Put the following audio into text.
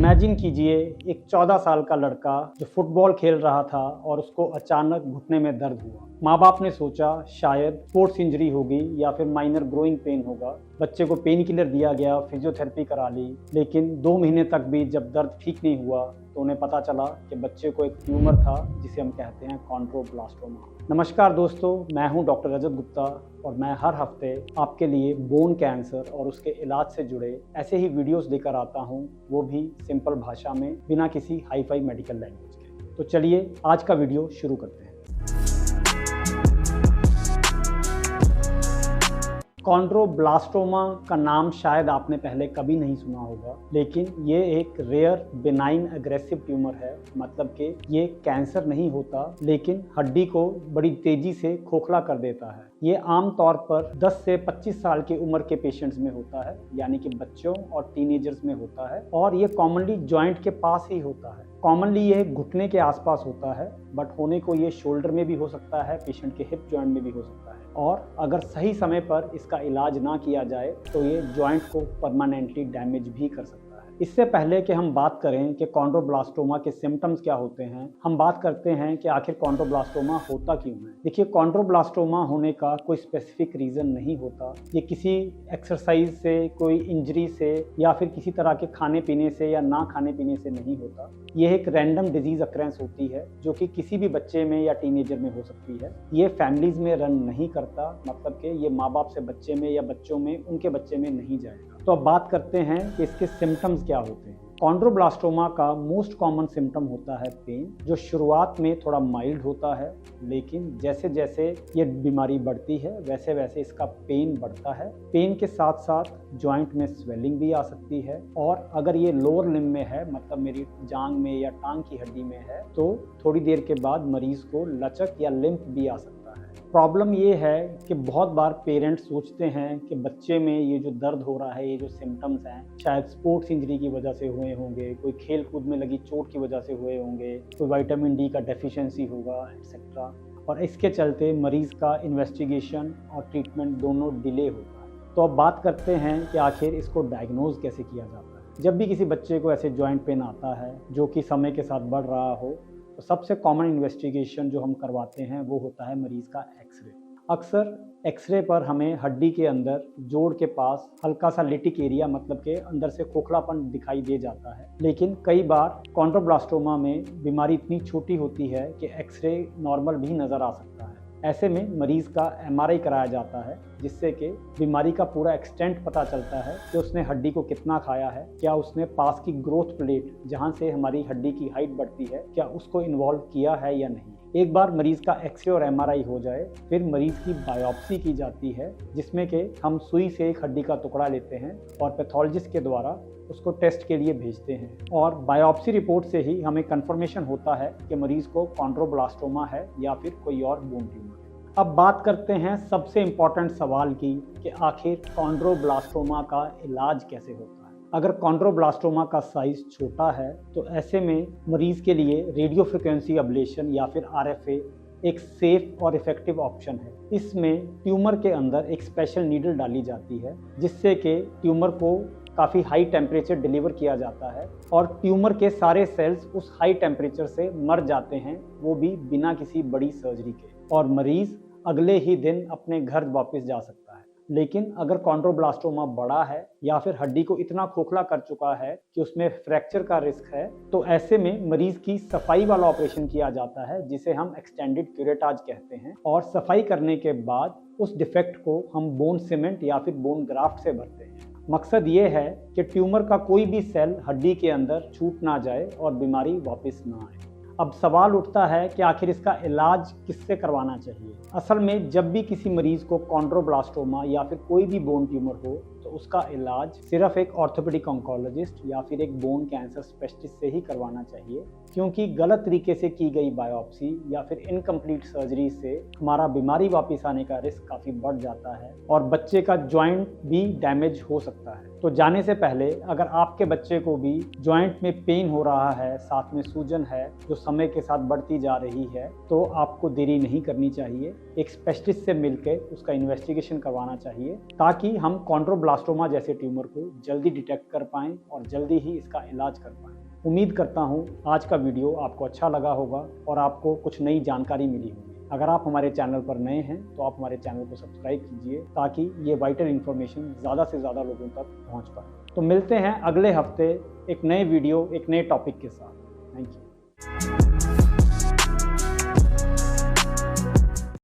Imagine कीजिए एक 14 साल का लड़का जो फुटबॉल खेल रहा था और उसको अचानक घुटने में दर्द हुआ। माँ बाप ने सोचा शायद स्पोर्ट्स इंजरी होगी या फिर माइनर ग्रोइंग पेन होगा। बच्चे को पेन किलर दिया गया, फिजियोथेरेपी करा ली, लेकिन 2 महीने तक भी जब दर्द ठीक नहीं हुआ तो उन्हें पता चला कि बच्चे को एक ट्यूमर था जिसे हम कहते हैं कॉन्ड्रोब्लास्टोमा। नमस्कार दोस्तों, मैं हूं डॉक्टर रजत गुप्ता और मैं हर हफ्ते आपके लिए बोन कैंसर और उसके इलाज से जुड़े ऐसे ही वीडियोस लेकर आता हूं, वो भी सिंपल भाषा में, बिना किसी हाई फाई मेडिकल लैंग्वेज के। तो चलिए आज का वीडियो शुरू करते हैं। कॉन्ड्रोब्लास्टोमा का नाम शायद आपने पहले कभी नहीं सुना होगा, लेकिन ये एक रेयर बेनाइन एग्रेसिव ट्यूमर है। मतलब कि ये कैंसर नहीं होता, लेकिन हड्डी को बड़ी तेजी से खोखला कर देता है। ये आम तौर पर 10 से 25 साल की उम्र के पेशेंट्स में होता है, यानी कि बच्चों और टीनेजर्स में होता है, और ये कॉमनली जॉइंट के पास ही होता है। कॉमनली ये घुटने के आसपास होता है, बट होने को ये शोल्डर में भी हो सकता है, पेशेंट के हिप जॉइंट में भी हो सकता है। और अगर सही समय पर इसका इलाज ना किया जाए तो ये जॉइंट को परमानेंटली डैमेज भी कर सकता है। इससे पहले कि हम बात करें कि कॉन्ड्रोब्लास्टोमा के सिम्टम्स क्या होते हैं, हम बात करते हैं कि आखिर कॉन्ड्रोब्लास्टोमा होता क्यों है। देखिए, कॉन्ड्रोब्लास्टोमा होने का कोई स्पेसिफिक रीज़न नहीं होता। ये किसी एक्सरसाइज से, कोई इंजरी से, या फिर किसी तरह के खाने पीने से या ना खाने पीने से नहीं होता। ये एक रैंडम डिजीज अक्रेंस होती है जो कि किसी भी बच्चे में या टीनेजर में हो सकती है। ये फैमिलीज में रन नहीं करता, मतलब कि ये माँ बाप से बच्चे में या बच्चों में उनके बच्चे में नहीं जाएगा। तो अब बात करते हैं कि इसके सिम्टम्स क्या होते हैं। कॉन्ड्रोब्लास्टोमा का मोस्ट कॉमन सिम्टम होता है पेन, जो शुरुआत में थोड़ा माइल्ड होता है, लेकिन जैसे जैसे ये बीमारी बढ़ती है वैसे वैसे इसका पेन बढ़ता है। पेन के साथ साथ जॉइंट में स्वेलिंग भी आ सकती है, और अगर ये लोअर लिम्ब में है, मतलब मेरी जांग में या टांग की हड्डी में है, तो थोड़ी देर के बाद मरीज को लचक या लिम्प भी आ सकता है। प्रॉब्लम ये है कि बहुत बार पेरेंट्स सोचते हैं कि बच्चे में ये जो दर्द हो रहा है, ये जो सिम्टम्स हैं, शायद स्पोर्ट्स इंजरी की वजह से हुए होंगे, कोई खेल कूद में लगी चोट की वजह से हुए होंगे, कोई विटामिन डी का डेफिशिएंसी होगा, एक्सेट्रा। और इसके चलते मरीज़ का इन्वेस्टिगेशन और ट्रीटमेंट दोनों डिले होता है। तो अब बात करते हैं कि आखिर इसको डायग्नोज कैसे किया जाता है। जब भी किसी बच्चे को ऐसे जॉइंट पेन आता है जो कि समय के साथ बढ़ रहा हो, तो सबसे कॉमन इन्वेस्टिगेशन जो हम करवाते हैं वो होता है मरीज़ का एक्सरे। अक्सर एक्सरे पर हमें हड्डी के अंदर जोड़ के पास हल्का सा लिटिक एरिया, मतलब के अंदर से खोखलापन दिखाई दे जाता है। लेकिन कई बार कॉन्ड्रोब्लास्टोमा में बीमारी इतनी छोटी होती है कि एक्सरे नॉर्मल भी नज़र आ सकता है। ऐसे में मरीज़ का एमआरआई कराया जाता है, जिससे कि बीमारी का पूरा एक्सटेंट पता चलता है कि उसने हड्डी को कितना खाया है, क्या उसने पास की ग्रोथ प्लेट जहां से हमारी हड्डी की हाइट बढ़ती है, क्या उसको इन्वॉल्व किया है या नहीं। एक बार मरीज़ का एक्सरे और एमआरआई हो जाए, फिर मरीज़ की बायोप्सी की जाती है, जिसमें कि हम सुई से एक हड्डी का टुकड़ा लेते हैं और पैथोलॉजिस्ट के द्वारा उसको टेस्ट के लिए भेजते हैं। और बायोप्सी रिपोर्ट से ही हमें कंफर्मेशन होता है कि मरीज़ को कॉन्ड्रोब्लास्टोमा है या फिर कोई और बोन ट्यूमर है। अब बात करते हैं सबसे इम्पॉर्टेंट सवाल की कि आखिर कॉन्ड्रोब्लास्टोमा का इलाज कैसे होता है। अगर कॉन्ड्रोब्लास्टोमा का साइज छोटा है तो ऐसे में मरीज़ के लिए रेडियो फ्रिक्वेंसी अब्लेशन या फिर आरएफए एक सेफ और इफ़ेक्टिव ऑप्शन है। इसमें ट्यूमर के अंदर एक स्पेशल नीडल डाली जाती है, जिससे कि ट्यूमर को काफ़ी हाई टेम्परेचर डिलीवर किया जाता है और ट्यूमर के सारे सेल्स उस हाई टेम्परेचर से मर जाते हैं, वो भी बिना किसी बड़ी सर्जरी के, और मरीज़ अगले ही दिन अपने घर वापस जा सकता है। लेकिन अगर कॉन्ड्रोब्लास्टोमा बड़ा है या फिर हड्डी को इतना खोखला कर चुका है कि उसमें फ्रैक्चर का रिस्क है, तो ऐसे में मरीज़ की सफाई वाला ऑपरेशन किया जाता है, जिसे हम एक्सटेंडेड क्यूरेटाज कहते हैं। और सफाई करने के बाद उस डिफेक्ट को हम बोन सीमेंट या फिर बोन ग्राफ्ट से भरते हैं। मकसद ये है कि ट्यूमर का कोई भी सेल हड्डी के अंदर छूट ना जाए और बीमारी वापस ना आए। अब सवाल उठता है कि आखिर इसका इलाज किससे करवाना चाहिए। असल में जब भी किसी मरीज़ को कॉन्ड्रोब्लास्टोमा या फिर कोई भी बोन ट्यूमर हो, तो उसका इलाज सिर्फ एक ऑर्थोपेडिक ऑन्कोलॉजिस्ट या फिर एक बोन कैंसर स्पेशलिस्ट से ही करवाना चाहिए, क्योंकि गलत तरीके से की गई बायोप्सी या फिर इनकम्प्लीट सर्जरी से हमारा बीमारी वापस आने का रिस्क काफ़ी बढ़ जाता है और बच्चे का जॉइंट भी डैमेज हो सकता है। तो जाने से पहले अगर आपके बच्चे को भी जॉइंट में पेन हो रहा है, साथ में सूजन है जो समय के साथ बढ़ती जा रही है, तो आपको देरी नहीं करनी चाहिए। एक स्पेशलिस्ट से मिलकर उसका इन्वेस्टिगेशन करवाना चाहिए ताकि हम कॉन्ड्रोब्लास्टोमा जैसे ट्यूमर को जल्दी डिटेक्ट कर पाएं और जल्दी ही इसका इलाज कर पाएं। उम्मीद करता हूं आज का वीडियो आपको अच्छा लगा होगा और आपको कुछ नई जानकारी मिली होगी। अगर आप हमारे चैनल पर नए हैं तो आप हमारे चैनल को सब्सक्राइब कीजिए ताकि ये वाइटल इन्फॉर्मेशन ज़्यादा से ज़्यादा लोगों तक पहुंच पाए। तो मिलते हैं अगले हफ्ते एक नए वीडियो, एक नए टॉपिक के साथ। Thank you.